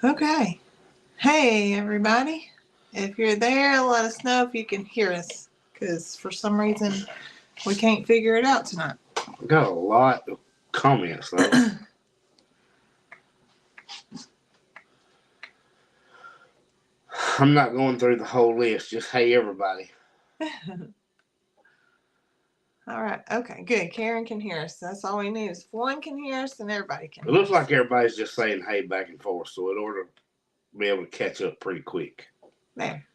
Okay. Hey, everybody. If you're there, let us know if you can hear us, because for some reason we can't figure it out tonight. We got a lot of comments though. I'm not going through the whole list. Just hey everybody. All right. Okay, good. Karen can hear us. That's all we need. Is if one can hear us, then everybody can It hear looks us. like everybody's just saying hey back and forth, so it ought to be able to catch up pretty quick. There.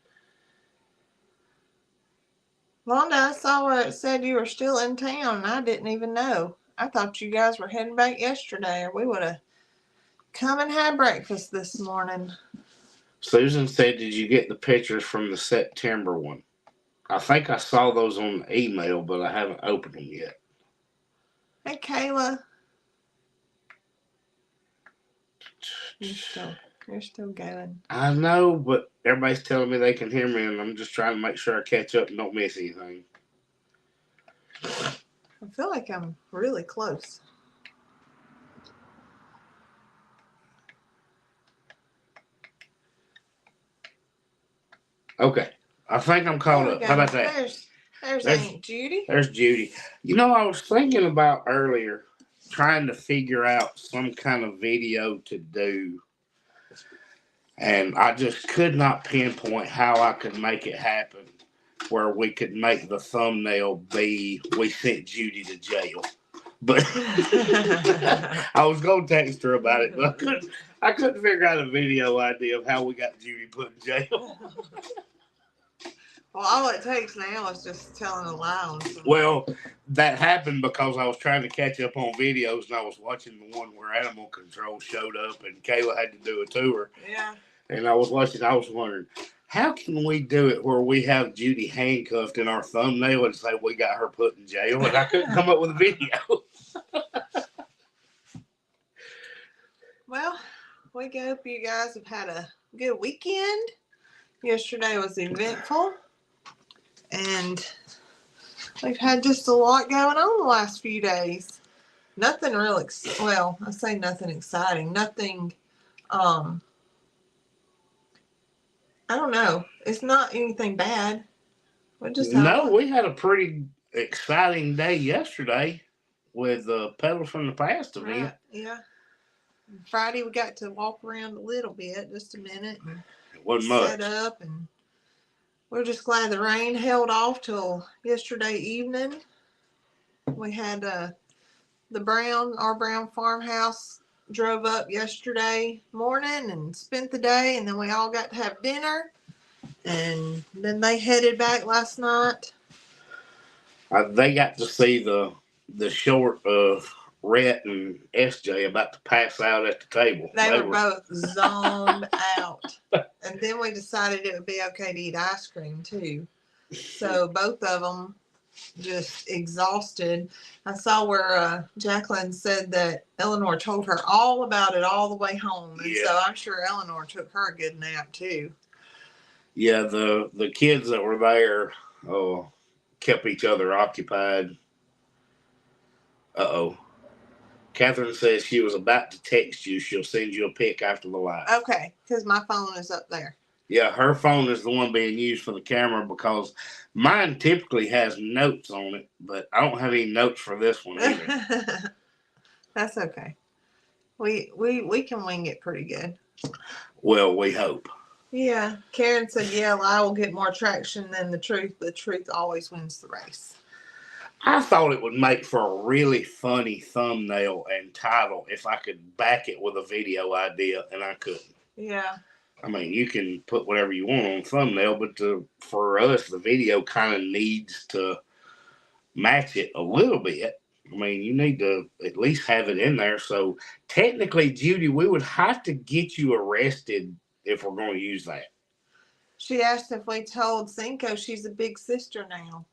Londa, I saw where it said you were still in town, and I didn't even know. I thought you guys were heading back yesterday, or we would have come and had breakfast this morning. Susan said, "Did you get the pictures from the September one?" I think I saw those on the email, but I haven't opened them yet. Hey, Kayla. You're still going. I know, but everybody's telling me they can hear me, and I'm just trying to make sure I catch up and don't miss anything. I feel like I'm really close. Okay, I think I'm caught up. How about that? There's There's Aunt Judy. there's Judy. You know, I was thinking about earlier trying to figure out some kind of video to do, and I just could not pinpoint how I could make it happen where we could make the thumbnail be we sent Judy to jail. But I was gonna text her about it, but I couldn't figure out a video idea of how we got Judy put in jail. Well, all it takes now is just telling a lie on something. Well, that happened because I was trying to catch up on videos and I was watching the one where animal control showed up and Kayla had to do a tour. Yeah. And I was wondering, how can we do it where we have Judy handcuffed in our thumbnail and say we got her put in jail? And I couldn't come up with a video. Well, we hope you guys have had a good weekend. Yesterday was eventful, and we've had just a lot going on the last few days. Nothing real well, I say nothing exciting. Nothing I don't know. It's not anything bad. We had a pretty exciting day yesterday with Pedals from the Past event. Right, yeah. Friday we got to walk around a little bit, just a minute, and it wasn't much. Set up, and we're just glad the rain held off till yesterday evening. We had our Brown farmhouse drove up yesterday morning and spent the day, and then we all got to have dinner, and then they headed back last night. They got to see the short of Rhett and SJ about to pass out at the table. They were both zoned out. And then we decided it would be okay to eat ice cream too. So both of them just exhausted. I saw where Jacqueline said that Eleanor told her all about it all the way home. And so I'm sure Eleanor took her a good nap too. Yeah, the kids that were there kept each other occupied. Catherine says she was about to text you. She'll send you a pic after the live. Okay, because my phone is up there. Yeah, her phone is the one being used for the camera because mine typically has notes on it, but I don't have any notes for this one either. That's okay. We can wing it pretty good. Well, we hope. Yeah, Karen said, yeah, lie will get more traction than the truth, but truth always wins the race. I thought it would make for a really funny thumbnail and title if I could back it with a video idea, and I couldn't. Yeah. I mean, you can put whatever you want on the thumbnail, but for us, the video kind of needs to match it a little bit. I mean, you need to at least have it in there. So technically, Judy, we would have to get you arrested if we're going to use that. She asked if we told Cinco she's a big sister now.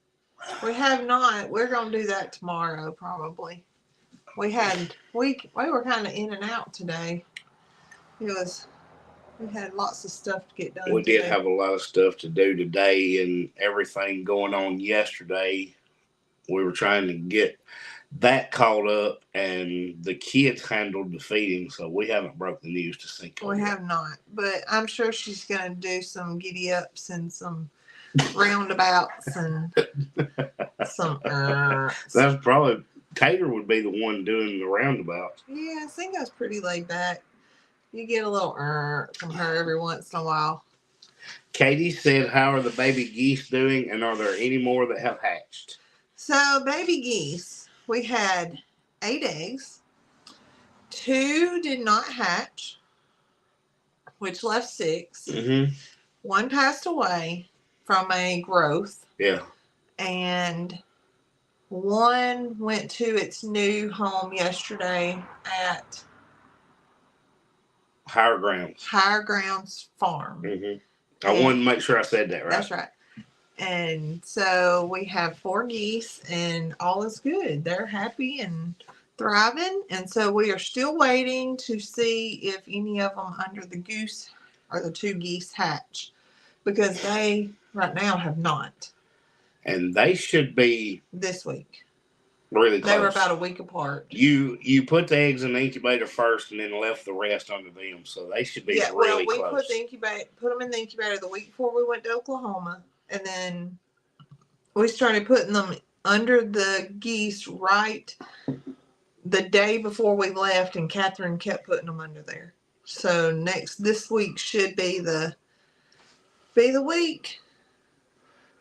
We have not. We're going to do that tomorrow, probably. We were kind of in and out today. We had lots of stuff to get done. We did have a lot of stuff to do today and everything going on yesterday. We were trying to get that caught up, and the kids handled the feeding, so we haven't broke the news to Cinco. We have not, but I'm sure she's going to do some giddy ups and some roundabouts and some. That's probably Tater would be the one doing the roundabouts. Yeah, Cinco's pretty laid back. You get a little from her every once in a while. Katie said, "How are the baby geese doing, and are there any more that have hatched?" So, baby geese, we had 8 eggs. 2 did not hatch, which left 6. Mm-hmm. 1 passed away from a growth. Yeah. And 1 went to its new home yesterday at Higher Grounds. Higher Grounds Farm. Mm-hmm. I wanted to make sure I said that right. That's right. And so we have 4 geese, and all is good. They're happy and thriving. And so we are still waiting to see if any of them under the goose or the 2 geese hatch, because they right now have not. And they should be this week. Really close. They were about a week apart. You put the eggs in the incubator first, and then left the rest under them, so they should be really close. We put them in the incubator the week before we went to Oklahoma, and then we started putting them under the geese right the day before we left, and Catherine kept putting them under there. So this week should be the week.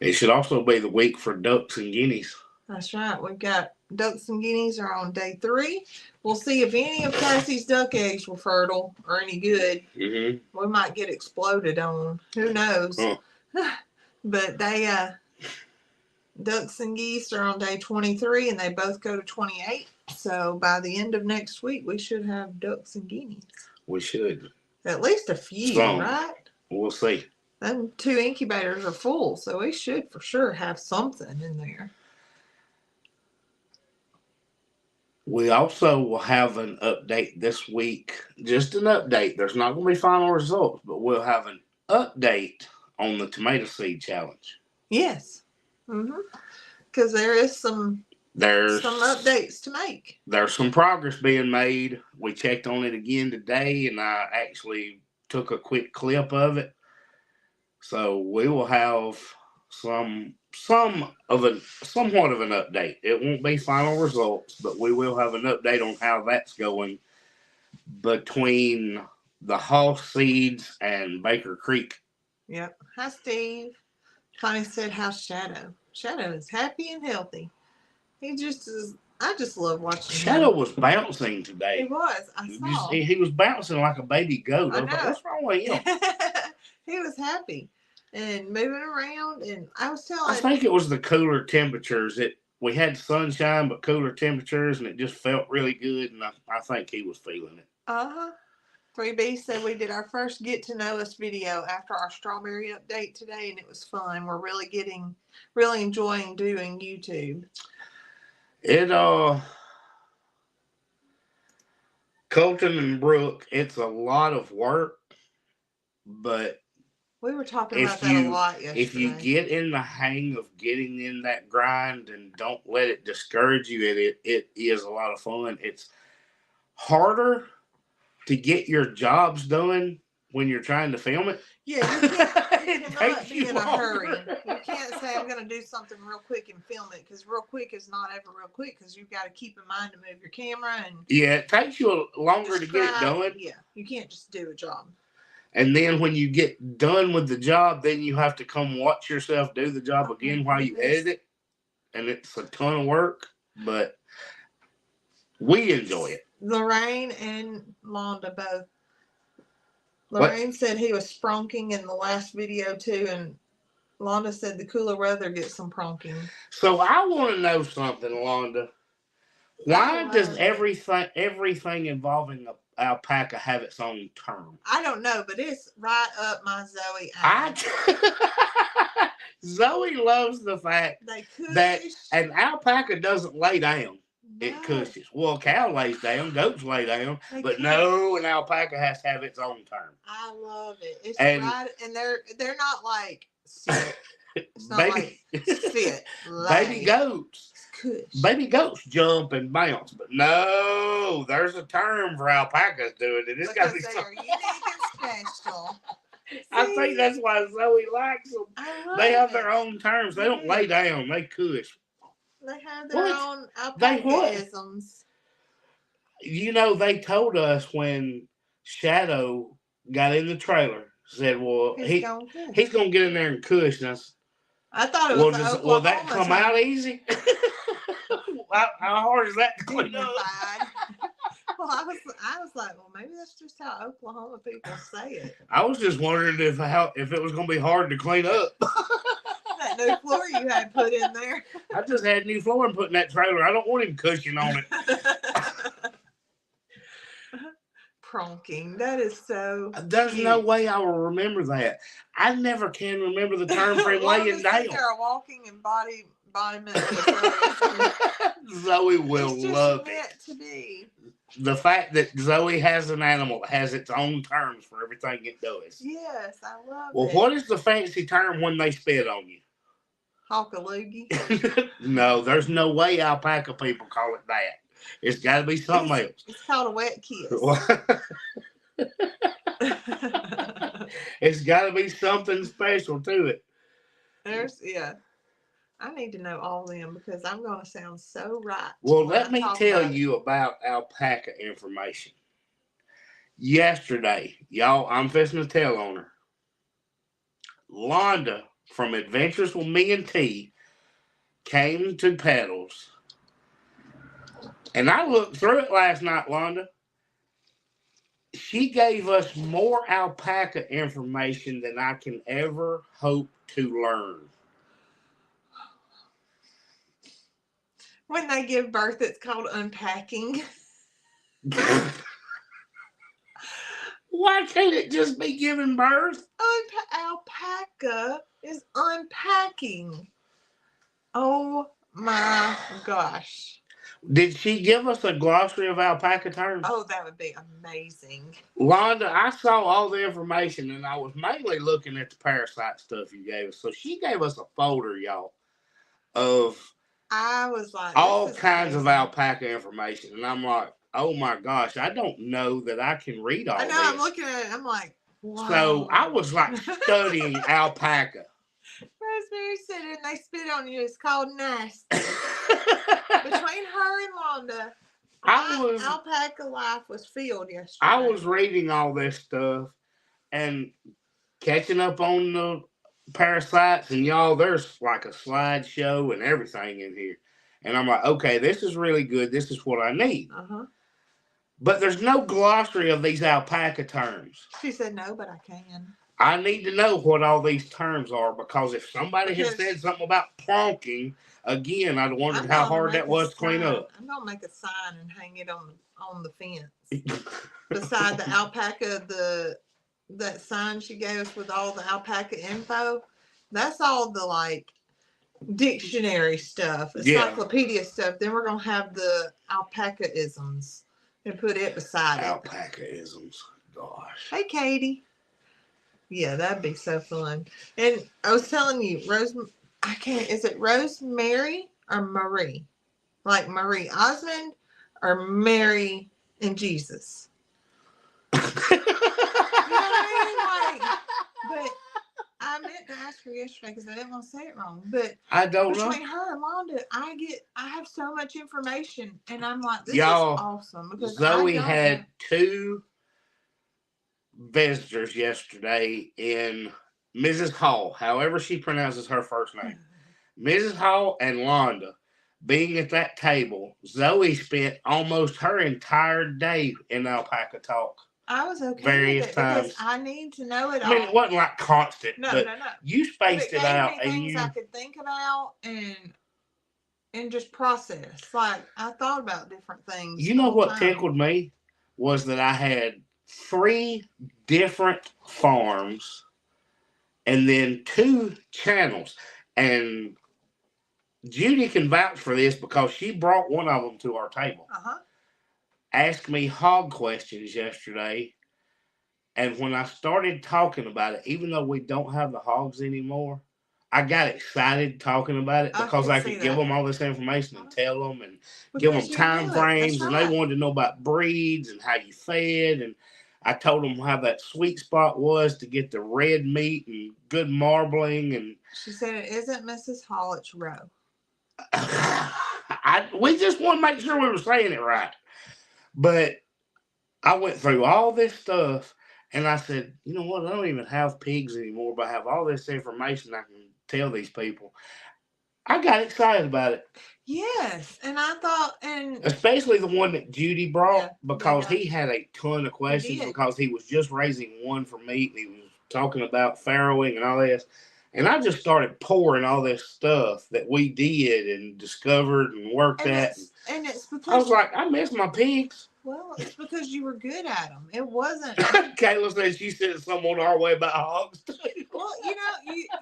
It should also be the week for ducks and guineas. That's right. We've got ducks and guineas are on day 3. We'll see if any of Cassie's duck eggs were fertile or any good. Mm-hmm. We might get exploded on. Who knows? But they ducks and geese are on day 23, and they both go to 28. So by the end of next week, we should have ducks and guineas. We should. At least a few, right? We'll see. Them 2 incubators are full, so we should for sure have something in there. We also will have an update this week. Just an update. There's not going to be final results, but we'll have an update on the tomato seed challenge. Yes. Because there is some updates to make. There's some progress being made. We checked on it again today, and I actually took a quick clip of it. So we will have somewhat of an update. It won't be final results, but we will have an update on how that's going between the Hoss Seeds and Baker Creek. Yep. Hi, Steve. Connie said, "How's Shadow?" Shadow is happy and healthy. He just is. I just love watching Shadow him. Was bouncing today. He was. I saw. He was bouncing like a baby goat. I was like, what's wrong with him? He was happy and moving around, and I was telling. I think it was the cooler temperatures. We had sunshine, but cooler temperatures, and it just felt really good, and I think he was feeling it. 3B said we did our first Get to Know Us video after our strawberry update today, and it was fun. We're really enjoying doing YouTube. Colton and Brooke, it's a lot of work, but we were talking about that a lot yesterday. If you get in the hang of getting in that grind and don't let it discourage you, it is a lot of fun. It's harder to get your jobs done when you're trying to film it. Yeah, you cannot be in a hurry. You can't say, I'm going to do something real quick and film it, because real quick is not ever real quick, because you've got to keep in mind to move your camera. Yeah, it takes you longer to get it done. Yeah, you can't just do a job. And then when you get done with the job, then you have to come watch yourself do the job again while you edit it. And it's a ton of work, but we enjoy it. Lorraine and Londa both. Lorraine said he was spronking in the last video too, and Londa said the cooler weather gets some pronking. So I want to know something, Londa. Why does everything involving an alpaca have its own term? I don't know, but it's right up my Zoe alley. Zoe loves the fact that an alpaca doesn't lay down. No. It cushions. Well, a cow lays down, goats lay down, but no, an alpaca has to have its own term. I love it. It's right, and they're not like sit. It's not like sit. Baby goats Kush. Baby goats jump and bounce, but no, there's a term for alpacas doing it. It's got to be Because they something. are unique and special. I think that's why Zoe likes them. I love They have it. their own terms. They don't lay down. They cush. They have their What? own They what? alpaca-isms. You know, they told us when Shadow got in the trailer, said, well, He's gonna kush. he's going to get in there and cush. And I thought it was the Oklahoma will that come term. out easy? How hard is that to clean up? Well, I was like, well, maybe that's just how Oklahoma people say it. I was just wondering if it was going to be hard to clean up. That new floor you had put in there. I just had new flooring put in that trailer. I don't want him cushioning on it. Pronking. That is so. There's cute. no way I will remember that. I never can remember the term for him laying down. There are walking embodiment. Zoe will love it. Meant to be. The fact that Zoe has an animal that has its own terms for everything it does. Yes, I love it. Well, what is the fancy term when they spit on you? Hawkaloogie. No, there's no way alpaca people call it that. It's got to be something else. It's called a wet kiss. It's got to be something special to it. I need to know all of them because I'm going to sound so right. Well, let me tell you about alpaca information. Yesterday, y'all, I'm fixing to tell on her. Londa from Adventures with Me and T came to Pedals. And I looked through it last night, Londa. She gave us more alpaca information than I can ever hope to learn. When they give birth, it's called unpacking. Why can't it just be giving birth? Alpaca is unpacking. Oh my gosh. Did she give us a glossary of alpaca terms? Oh, that would be amazing. Londa, I saw all the information and I was mainly looking at the parasite stuff you gave us. So she gave us a folder, y'all, of I was like, all kinds of alpaca information. And I'm like, oh my gosh, I don't know that I can read all this. I know, I'm looking at it, I'm like, wow. So I was like studying alpaca. Rosemary said it and they spit on you. It's called nasty. Between her and Londa, alpaca life was filled yesterday. I was reading all this stuff and catching up on the parasites, and y'all, there's like a slideshow and everything in here. And I'm like, okay, this is really good. This is what I need. Uh-huh. But there's no glossary of these alpaca terms. She said no, but I can. I need to know what all these terms are because if somebody has said something about plonking, again, I'd wondered how hard that was to clean up. I'm going to make a sign and hang it on the fence. Beside the alpaca, that sign she gave us with all the alpaca info, that's all the like dictionary stuff, encyclopedia stuff. Then we're going to have the alpaca-isms and put it beside Alpaca-isms. Gosh. Hey, Katie. Yeah, that'd be so fun. And I was telling you, is it Rosemary or Marie? Like Marie Osmond or Mary and Jesus? You know what I mean? But I meant to ask her yesterday because I didn't want to say it wrong. But I don't know. Between her and Londa, I have so much information, and I'm like, this is awesome. Because Zoe had two visitors yesterday in Mrs. Hall, however she pronounces her first name. Mrs. Hall and Londa being at that table, Zoe spent almost her entire day in alpaca talk. I was okay various with it times. Because I need to know it all. I mean, it wasn't like constant. No. You spaced it out, and things I could think about and just process. Like I thought about different things. You know what tickled me was that I had 3 different farms and then 2 channels. And Judy can vouch for this because she brought one of them to our table. Uh-huh. Asked me hog questions yesterday. And when I started talking about it, even though we don't have the hogs anymore, I got excited talking about it because I could give them all this information and tell them and give them time frames, and they wanted to know about breeds and how you fed. And I told them how that sweet spot was to get the red meat and good marbling. And she said it isn't Mrs. Hollitt's row. We just want to make sure we were saying it right. But I went through all this stuff, and I said, you know what? I don't even have pigs anymore, but I have all this information I can tell these people. I got excited about it. Yes, and I thought, and especially the one that Judy brought, because he had a ton of questions because he was just raising one for meat, and he was talking about farrowing and all this. And I just started pouring all this stuff that we did and discovered and worked at. And it's because I was like, I miss my pigs. Well, it's because you were good at them. It wasn't. Kayla said she sent someone our way about hogs too. Well,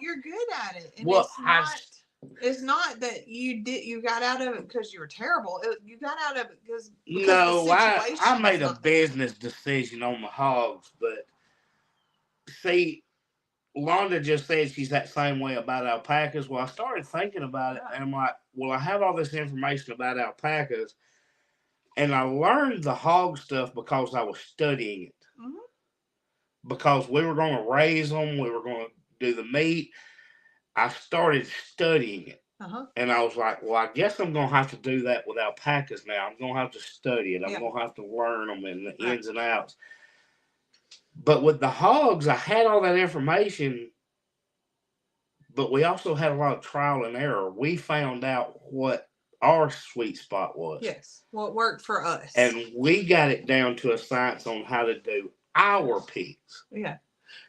you're good at it. And well, it's not that you got out of it because you were terrible. You got out of it because no, I made a business decision on the hogs, but see, Londa just said she's that same way about alpacas. Well, I started thinking about it, and I'm like, well, I have all this information about alpacas, and I learned the hog stuff because I was studying it. Mm-hmm. Because we were going to raise them, we were going to do the meat. I started studying it. Uh-huh. And I was like, well, I guess I'm going to have to do that with alpacas now. I'm going to have to study it. I'm going to have to learn them and the ins and outs. But with the hogs, I had all that information, but we also had a lot of trial and error. We found out what our sweet spot was. Yes, what worked for us. And we got it down to a science on how to do our pigs. Yeah.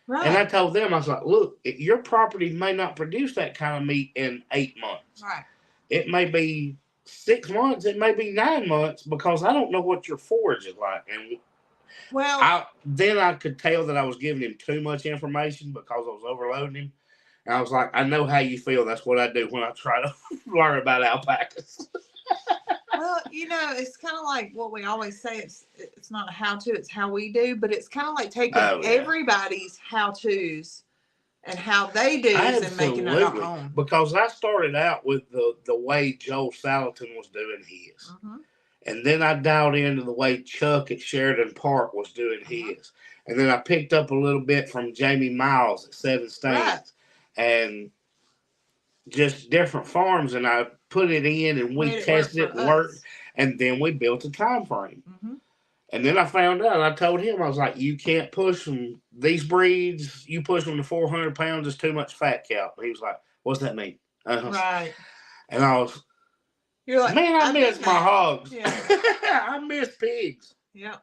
Right. And I told them, I was like, look, your property may not produce that kind of meat in 8 months. Right. It may be 6 months. It may be 9 months because I don't know what your forage is like. And then I could tell that I was giving him too much information because I was overloading him. And I was like, I know how you feel. That's what I do when I try to learn about alpacas. Well, it's kind of like what we always say. It's not a how-to, it's how we do. But it's kind of like taking everybody's how-tos and how they do and making it our own. Because I started out with the way Joel Salatin was doing his. Mm-hmm. And then I dialed into the way Chuck at Sheridan Park was doing his. And then I picked up a little bit from Jamie Miles at Seven Stands. Right. And just different farms, and I put it in, and we tested it and worked, and then we built a time frame. Mm-hmm. And then I found out, I told him, I was like, you can't push them. These breeds, you push them to 400 pounds, it's too much fat count. He was like, what's that mean? Right. And you're like, man, I miss my hogs. Yeah. I miss pigs. Yeah.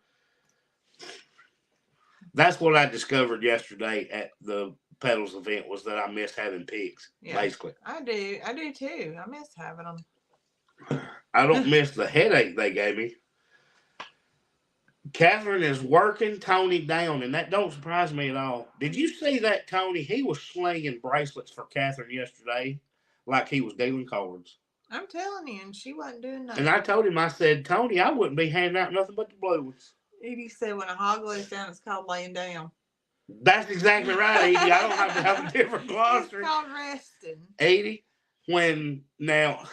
That's what I discovered yesterday at the Pedals event, was that I miss having pigs, basically. I do too. I miss having them. I don't miss the headache they gave me. Catherine is working Tony down, and that don't surprise me at all. Did you see that, Tony? He was slinging bracelets for Catherine yesterday like he was dealing cards. I'm telling you, and she wasn't doing nothing. And I told him, I said, Tony, I wouldn't be handing out nothing but the blue ones. Edie said when a hog lays down, it's called laying down. That's exactly right, Edie. I don't have to have a different glossary. It's called resting. Edie, now,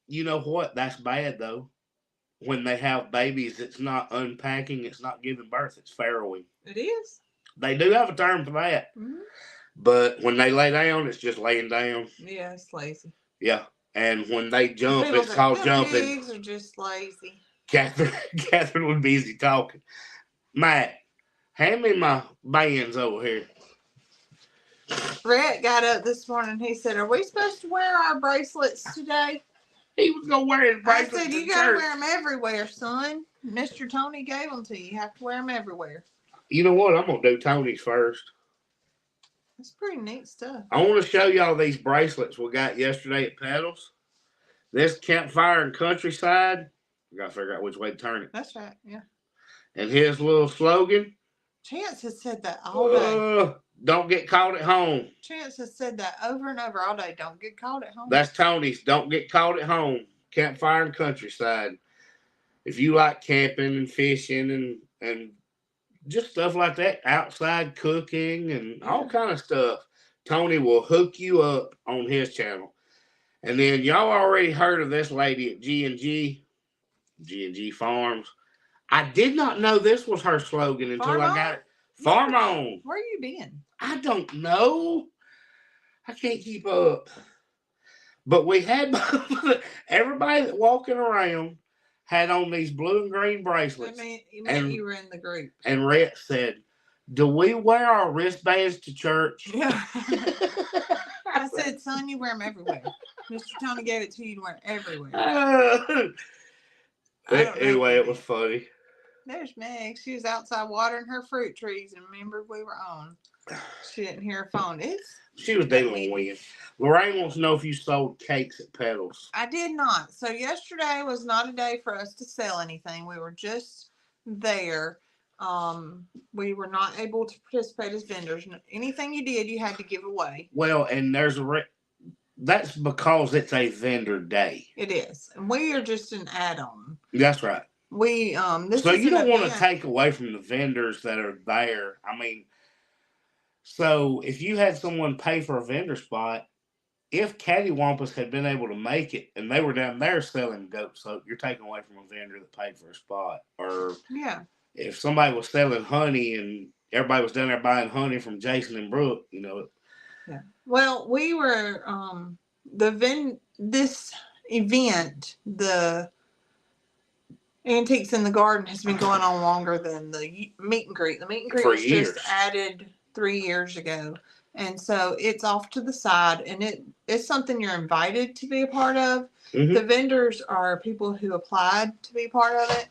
you know what? That's bad, though. When they have babies, it's not unpacking, it's not giving birth, it's farrowing. It is. They do have a term for that. Mm-hmm. But when they lay down, it's just laying down. Yeah, it's lazy. Yeah. And when they jump, it's called jumping. Pigs are just lazy. Catherine would be easy talking. Matt, hand me my bands over here. Rhett got up this morning. He said, are we supposed to wear our bracelets today? He was going to wear his bracelets. I said, you got to wear them everywhere, son. Mr. Tony gave them to you. You have to wear them everywhere. You know what? I'm going to do Tony's first. That's pretty neat stuff. I want to show y'all these bracelets we got yesterday at Pedals. This Campfire and Countryside. We got to figure out which way to turn it. That's right, yeah. And his little slogan. Chance has said that all day. Don't get caught at home. Chance has said that over and over all day. Don't get caught at home. That's Tony's. Don't get caught at home. Campfire and Countryside. If you like camping and fishing and just stuff like that, outside cooking and all kind of stuff, Tony will hook you up on his channel. And then y'all already heard of this lady at G&G Farms. I did not know this was her slogan until I got it. Farm on. Where you been? I don't know. I can't keep up. But we had everybody that walking around had on these blue and green bracelets. You were in the group. And Rhett said, "Do we wear our wristbands to church?" Yeah. I said, "Son, you wear them everywhere." Mr. Tony gave it to you to wear everywhere. Anyway, it was funny. There's Meg. She was outside watering her fruit trees and remembered we were on. She didn't hear her phone. She was dealing with. Lorraine wants to know if you sold cakes at Pedals. I did not. So yesterday was not a day for us to sell anything. We were just there. We were not able to participate as vendors. Anything you did, you had to give away. Well, and that's because it's a vendor day. It is, and we are just an add-on. That's right. So you don't want to take away from the vendors that are there. I mean, so if you had someone pay for a vendor spot, if Cattywampus had been able to make it and they were down there selling goat soap, you're taking away from a vendor that paid for a spot. Or if somebody was selling honey and everybody was down there buying honey from Jason and Brooke, you know. Yeah. Well, we were this event, the Antiques in the Garden, has been going on longer than the meet and greet. The meet and greet was just added 3 years ago. And so it's off to the side, and it's something you're invited to be a part of. Mm-hmm. The vendors are people who applied to be part of it.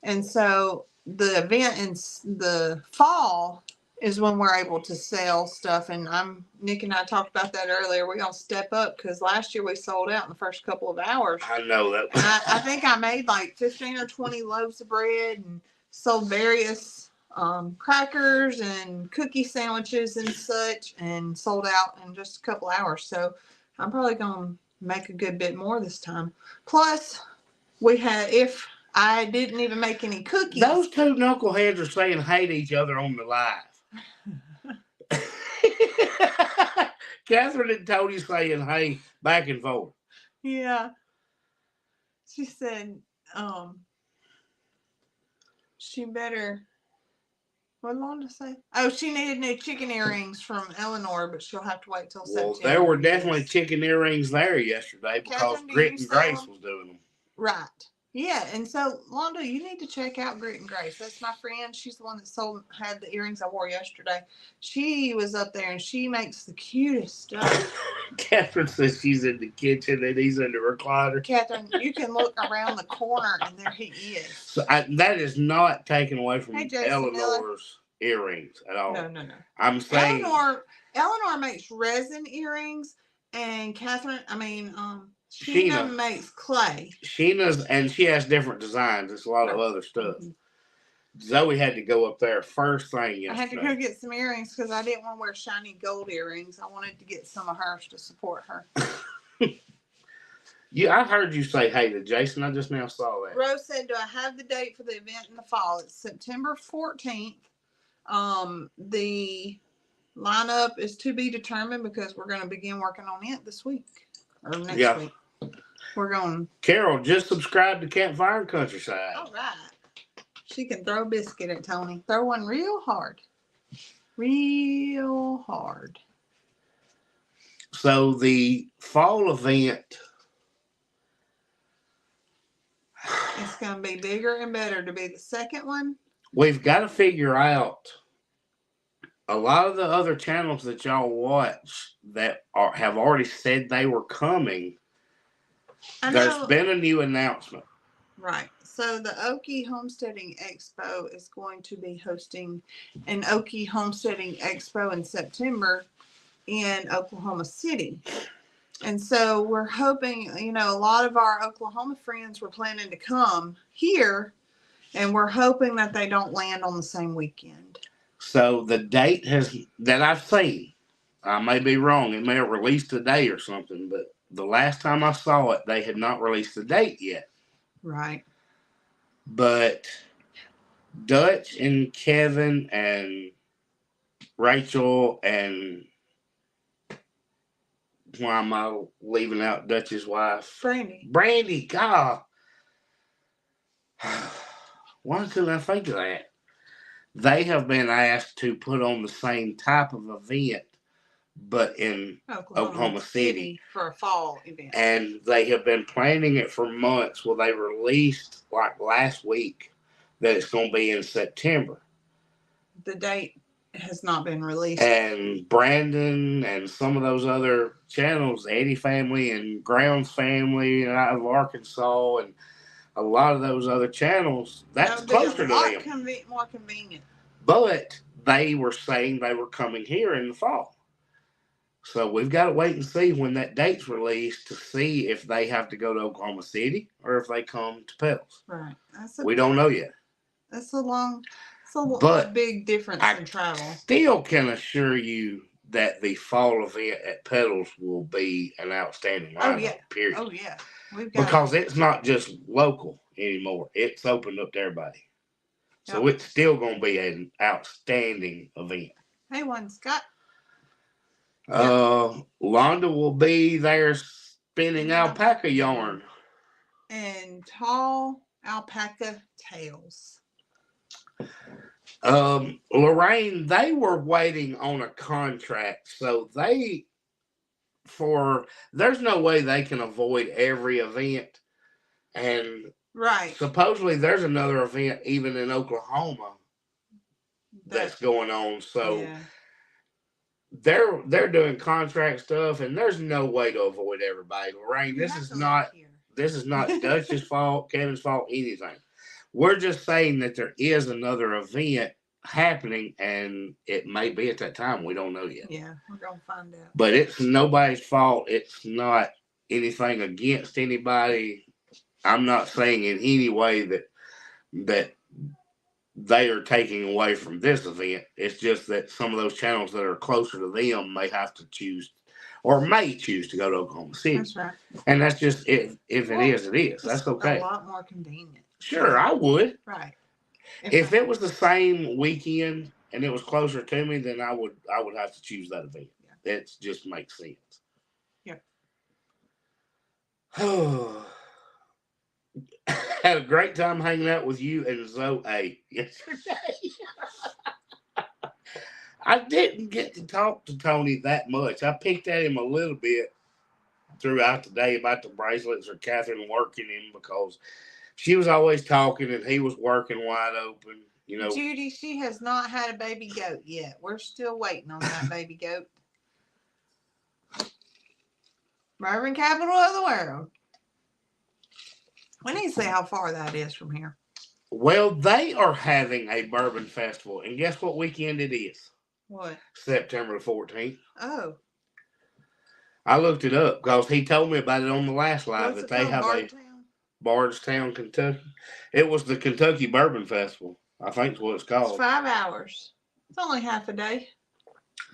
And so the event in the fall is when we're able to sell stuff. And Nick and I talked about that earlier. We're going to step up because last year we sold out in the first couple of hours. I know that. And I think I made like 15 or 20 loaves of bread and sold various crackers and cookie sandwiches and such, and sold out in just a couple hours. So I'm probably going to make a good bit more this time. Plus, if I didn't even make any cookies. Those two knuckleheads are saying hey to each other on the live. Catherine and Tony saying hey back and forth. Yeah. She said, she better. What did Londa say? Oh, she needed new chicken earrings from Eleanor, but she'll have to wait till September. Well, there were definitely chicken earrings there yesterday because Catherine, Grit and Grace was doing them. Right. Yeah, and so Londa, you need to check out Grit and Grace. That's my friend. She's the one that had the earrings I wore yesterday. She was up there and she makes the cutest stuff. Catherine says she's in the kitchen and he's in the recliner. Catherine, you can look around the corner and there he is. So that is not taken away from Eleanor's earrings at all. No. I'm saying Eleanor makes resin earrings, and Catherine, Sheena makes clay. Sheena's, and she has different designs. It's a lot of other stuff. Mm-hmm. Zoe had to go up there first thing yesterday. I had to go get some earrings because I didn't want to wear shiny gold earrings. I wanted to get some of hers to support her. Yeah, I heard you say hey to Jason. I just now saw that. Rose said, "Do I have the date for the event in the fall?" It's September 14th. The lineup is to be determined because we're going to begin working on it this week or next week. We're going. Carol, just subscribe to Campfire and Countryside. All right. She can throw a biscuit at Tony. Throw one real hard. Real hard. So the fall event. It's going to be bigger and better to be the second one. We've got to figure out a lot of the other channels that y'all watch that have already said they were coming. There's been a new announcement. Right. So the Okie Homesteading Expo is going to be hosting an Okie Homesteading Expo in September in Oklahoma City. And so we're hoping, a lot of our Oklahoma friends were planning to come here, and we're hoping that they don't land on the same weekend. So the date that I've seen, I may be wrong, it may have released today or something, but the last time I saw it, they had not released the date yet. Right. But Dutch and Kevin and Rachel and Why am I leaving out Dutch's wife? Brandy. Brandy, God. Why couldn't I think of that? They have been asked to put on the same type of event, but in Oklahoma City for a fall event. And they have been planning it for months. Well, they released like last week that it's going to be in September. The date has not been released. And Brandon and some of those other channels, Eddie family and Grounds family out of Arkansas, and a lot of those other channels, that's closer to them. More convenient. But they were saying they were coming here in the fall. So we've got to wait and see when that date's released to see if they have to go to Oklahoma City or if they come to Petals. Right. We don't know yet. That's a big difference in travel. Still can assure you that the fall event at Petals will be an outstanding lineup. Oh, yeah. Period. Oh, yeah. Because it's not just local anymore. It's opened up to everybody. So it's still going to be an outstanding event. Hey, Scott. Londa will be there spinning alpaca yarn. And tall alpaca tails. Lorraine, they were waiting on a contract, so there's no way they can avoid every event. And supposedly there's another event even in Oklahoma that's going on. So they're doing contract stuff, and there's no way to avoid everybody. Lorraine, this is not Dutch's fault, Kevin's fault, anything. We're just saying that there is another event happening, and it may be at that time. We don't know yet. Yeah, we're gonna find out. But it's nobody's fault. It's not anything against anybody. I'm not saying in any way that they are taking away from this event. It's just that some of those channels that are closer to them may have to choose or may choose to go to Oklahoma City. That's right. And that's just it. If it is, it is. That's okay. A lot more convenient. Sure, I would. Right. If it was the same weekend and it was closer to me, then I would have to choose that event. Yeah. It just makes sense. Yep. Had a great time hanging out with you and Zoe yesterday. I didn't get to talk to Tony that much. I picked at him a little bit throughout the day about the bracelets or Catherine working him because she was always talking and he was working wide open. You know, Judy, she has not had a baby goat yet. We're still waiting on that baby goat. Bourbon capital of the world. We need to see how far that is from here. Well, they are having a bourbon festival, and guess what weekend it is? What? September the 14th. Oh. I looked it up because he told me about it on the last live. What's that they have Bardstown, Kentucky. It was the Kentucky Bourbon Festival, I think is what it's called. It's 5 hours. It's only half a day.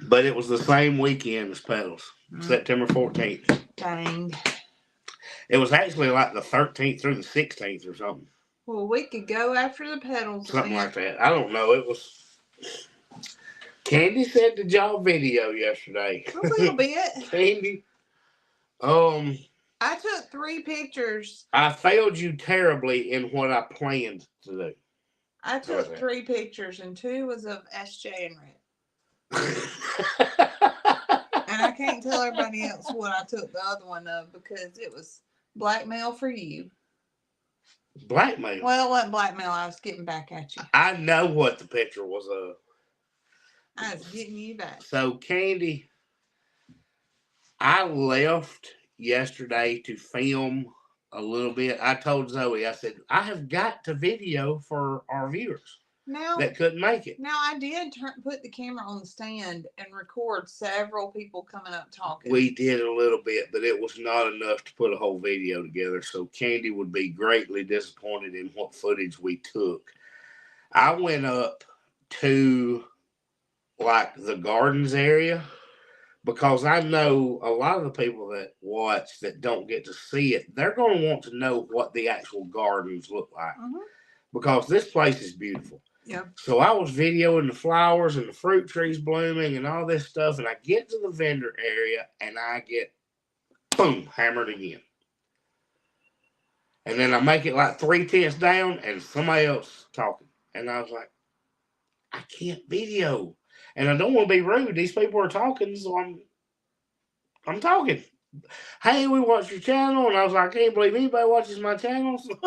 But it was the same weekend as Petals, September 14th. Dang. It was actually like the 13th through the 16th or something. Well, we could go after the Petals. Something like that. I don't know. It was... Candy said the job video yesterday. A little bit. Candy. I took 3 pictures. I failed you terribly in what I planned to do. I took 3 pictures, and 2 was of SJ and Red. And I can't tell everybody else what I took the other one of because it was blackmail for you. Blackmail? Well, it wasn't blackmail. I was getting back at you. I know what the picture was of. I was getting you back. So, Candy, I left yesterday to film a little bit. I told Zoe, I said, I have got to video for our viewers that couldn't make it. Now, I did put the camera on the stand and record several people coming up talking. We did a little bit, but it was not enough to put a whole video together. So, Candy would be greatly disappointed in what footage we took. I went up to like the gardens area because I know a lot of the people that watch that don't get to see it, they're going to want to know what the actual gardens look like because this place is beautiful. Yeah. So I was videoing the flowers and the fruit trees blooming and all this stuff, and I get to the vendor area and I get boom, hammered again. And then I make it like 3/10 down and somebody else talking. And I was like, I can't video. And I don't want to be rude. These people are talking, so I'm talking. Hey, we watch your channel. And I was like, I can't believe anybody watches my channel. So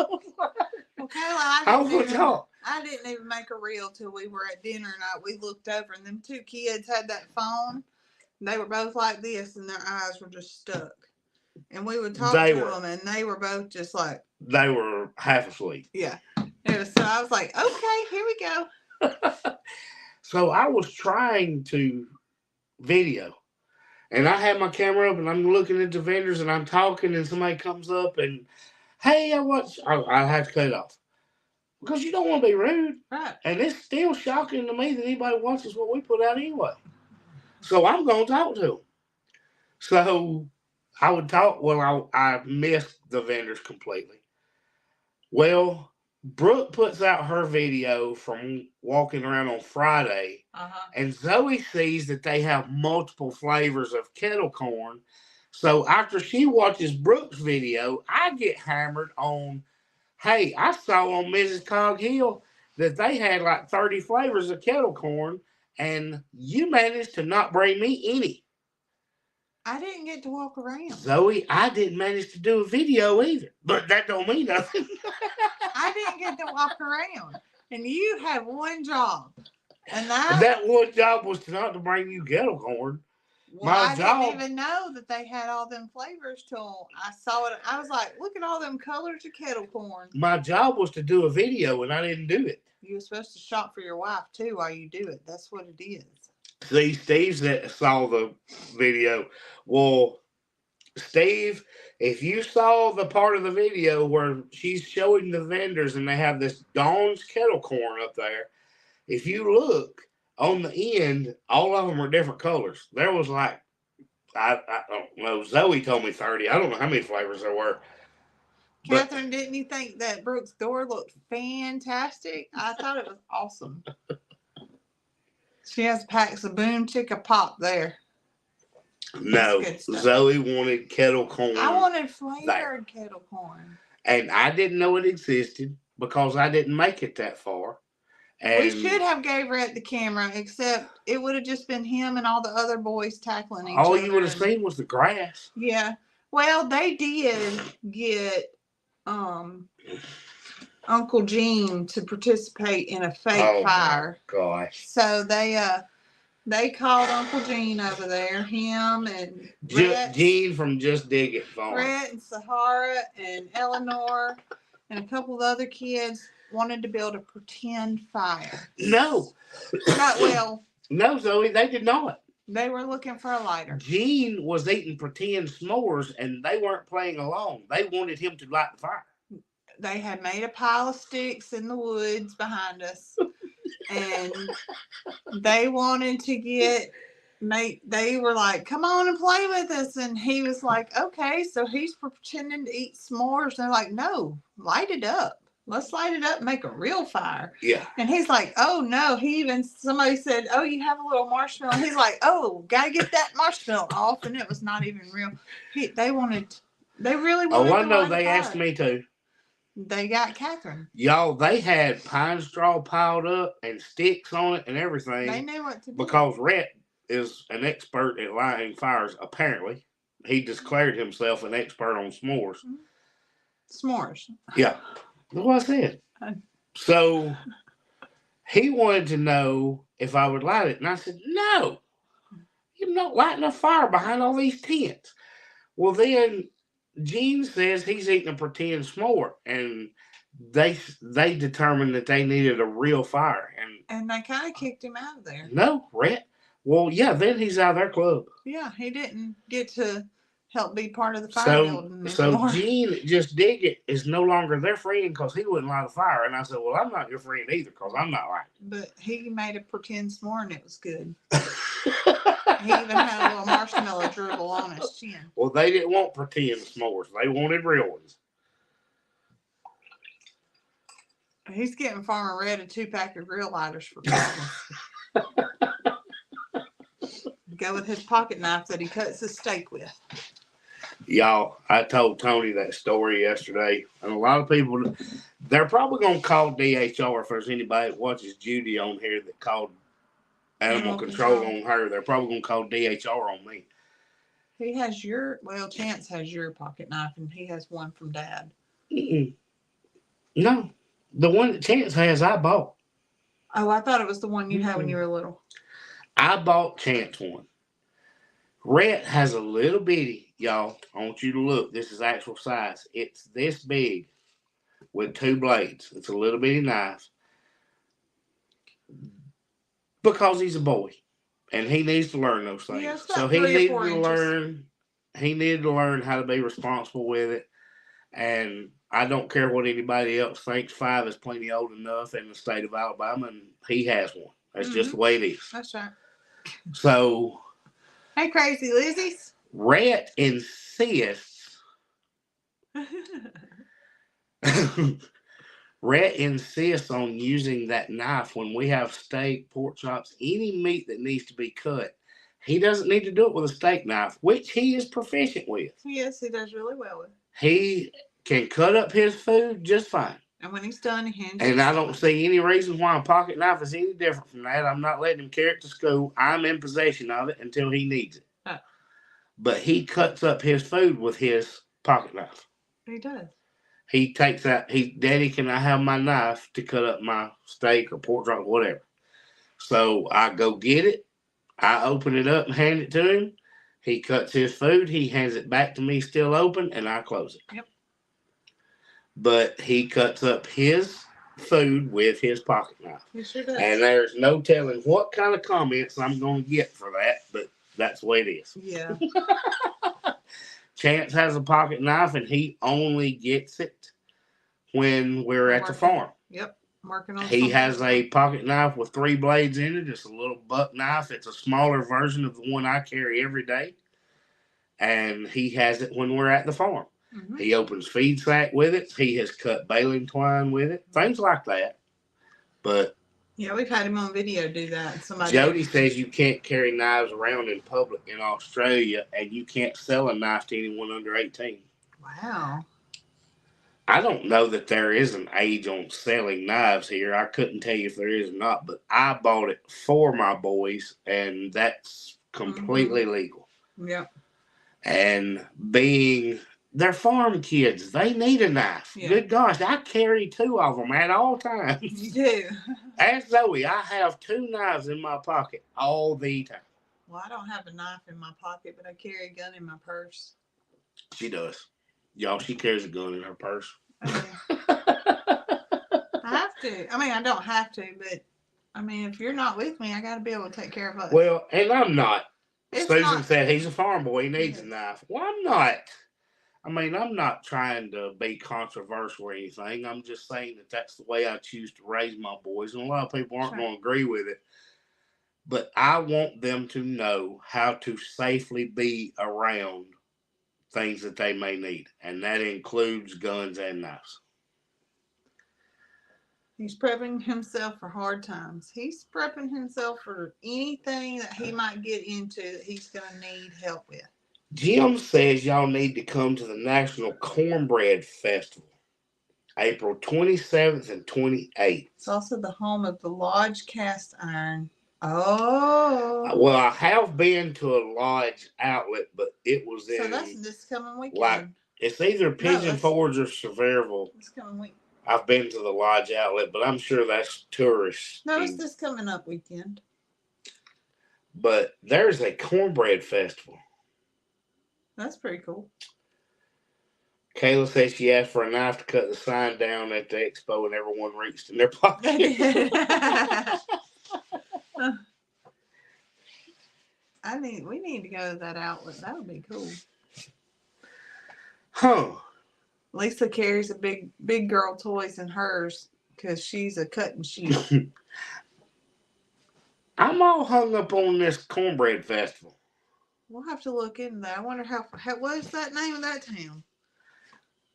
Okay, I didn't even make a reel till we were at dinner night. We looked over and them two kids had that phone. They were both like this and their eyes were just stuck. And we would talk to them and they were both just like. They were half asleep. Yeah. So I was like, okay, here we go. So I was trying to video. And I had my camera up and I'm looking at the vendors and I'm talking and somebody comes up and, hey, I had to cut it off. Because you don't want to be rude. Right. And it's still shocking to me that anybody watches what we put out anyway. So I'm going to talk to them. So I would talk. Well, I missed the vendors completely. Well, Brooke puts out her video from walking around on Friday. And Zoe sees that they have multiple flavors of kettle corn. So after she watches Brooke's video, I get hammered on, hey, I saw on Mrs. Cog Hill that they had like 30 flavors of kettle corn, and you managed to not bring me any. I didn't get to walk around. Zoe, I didn't manage to do a video either, but that don't mean nothing. I didn't get to walk around, and you have one job. And that one job was not to bring you kettle corn. Well, I didn't even know that they had all them flavors till I saw it. I was like, look at all them colors of kettle corn. My job was to do a video, and I didn't do it. You were supposed to shop for your wife, too, while you do it. That's what it is. See, Steve saw the video. Well, Steve, if you saw the part of the video where she's showing the vendors and they have this Dawn's kettle corn up there, if you look on the end, all of them are different colors. There was like, I don't know, Zoe told me 30. I don't know how many flavors there were. Catherine, didn't you think that Brooke's door looked fantastic? I thought it was awesome. She has packs of Boom Chicka Pop there. No, Zoe wanted kettle corn. I wanted flavored kettle corn. And I didn't know it existed because I didn't make it that far. And we should have gave her at the camera, except it would have just been him and all the other boys tackling each other. All you would have seen was the grass. Yeah. Well, they did get Uncle Gene to participate in a fake fire. Gosh. So they called Uncle Gene over there. Him and Gene from Just Dig It Farm. Brett and Sahara and Eleanor and a couple of other kids wanted to build a pretend fire. No. No, Zoe, they did not. They were looking for a lighter. Gene was eating pretend s'mores, and they weren't playing along. They wanted him to light the fire. They had made a pile of sticks in the woods behind us, and they wanted to they were like, come on and play with us. And he was like, okay. So he's pretending to eat s'mores. And they're like, no, light it up. Let's light it up and make a real fire. Yeah. And he's like, oh, no. Somebody said, oh, you have a little marshmallow. He's like, oh, got to get that marshmallow off. And it was not even real. They really wanted Oh, I know. They asked me to. They got Catherine. Y'all, they had pine straw piled up and sticks on it and everything. They knew what to do. Because Rhett is an expert at lighting fires, apparently. He declared himself an expert on s'mores. S'mores. Yeah. That's what I said. So he wanted to know if I would light it. And I said, no. You're not lighting a fire behind all these tents. Well, then Gene says he's eating a pretend s'more. And they determined that they needed a real fire. And they kind of kicked him out of there. No, Rhett. Well, yeah, then he's out of their club. Yeah, he didn't get to help be part of the fire building anymore. So Gene Just Dig It is no longer their friend because he wouldn't light a fire. And I said, well, I'm not your friend either because I'm not lighting. But he made a pretend s'more and it was good. He even had a little marshmallow dribble on his chin. Well, they didn't want pretend s'mores. They wanted real ones. He's getting Farmer Red a 2-pack of grill lighters for Christmas. Go with his pocket knife that he cuts his steak with. Y'all, I told Tony that story yesterday, and a lot of people, they're probably going to call DHR if there's anybody that watches Judy on here that called animal control on her. They're probably going to call DHR on me. He has Chance has your pocket knife, and he has one from Dad. Mm-mm. No, the one that Chance has, I bought. Oh, I thought it was the one you had when you were little. I bought Chance one. Rhett has a little bitty, y'all. I want you to look. This is actual size. It's this big with 2 blades. It's a little bitty knife because he's a boy and he needs to learn those things. Yeah, so he needed to learn. He needed to learn how to be responsible with it. And I don't care what anybody else thinks. 5 is plenty old enough in the state of Alabama, and he has one. That's just the way it is. That's right. So, hey, crazy Lizzie's. Rhett insists. Rhett insists on using that knife when we have steak, pork chops, any meat that needs to be cut. He doesn't need to do it with a steak knife, which he is proficient with. Yes, he does really well with. He can cut up his food just fine. And when he's done, he hands it. And I don't see any reason why a pocket knife is any different from that. I'm not letting him carry it to school. I'm in possession of it until he needs it. Oh. But he cuts up his food with his pocket knife. He does. He takes that. Daddy, can I have my knife to cut up my steak or pork chop, whatever? So I go get it. I open it up and hand it to him. He cuts his food. He hands it back to me still open, and I close it. Yep. But he cuts up his food with his pocket knife. He sure does. And there's no telling what kind of comments I'm going to get for that, but that's the way it is. Yeah. Chance has a pocket knife, and he only gets it when we're at the farm. Yep. Working on He has a pocket knife with 3 blades in it. It's a little buck knife. It's a smaller version of the one I carry every day. And he has it when we're at the farm. Mm-hmm. He opens feed sack with it. He has cut baling twine with it. Things like that. But yeah, we've had him on video do that. Jody says you can't carry knives around in public in Australia, and you can't sell a knife to anyone under 18. Wow. I don't know that there is an age on selling knives here. I couldn't tell you if there is or not, but I bought it for my boys, and that's completely legal. Yep. And they're farm kids, they need a knife. Yeah. Good gosh, I carry 2 of them at all times. You do. Ask Zoe, I have 2 knives in my pocket all the time. Well, I don't have a knife in my pocket, but I carry a gun in my purse. She does. Y'all, she carries a gun in her purse. I have to. I mean, I don't have to, but I mean, if you're not with me, I got to be able to take care of us. Well, and I'm not. Susan said he's a farm boy. He needs a knife. Well, I'm not. I mean, I'm not trying to be controversial or anything. I'm just saying that that's the way I choose to raise my boys. And a lot of people aren't going to agree with it. But I want them to know how to safely be around things that they may need. And that includes guns and knives. He's prepping himself for hard times. He's prepping himself for anything that he might get into that he's going to need help with. Jim says y'all need to come to the National Cornbread Festival, April 27th and 28th. It's also the home of the Lodge Cast Iron. Oh. Well, I have been to a Lodge outlet, but it was in... So that's this coming weekend. Like, it's either Pigeon Forge or Sevierville. This coming week. I've been to the Lodge outlet, but I'm sure that's tourists. No, it's this coming up weekend. But there's a cornbread festival. That's pretty cool. Kayla says she asked for a knife to cut the sign down at the expo, and everyone reached in their pocket. We need to go to that outlet. That would be cool. Huh. Lisa carries a big girl toys in hers because she's a cut and shoot. I'm all hung up on this cornbread festival. We'll have to look into that. I wonder what is that name of that town?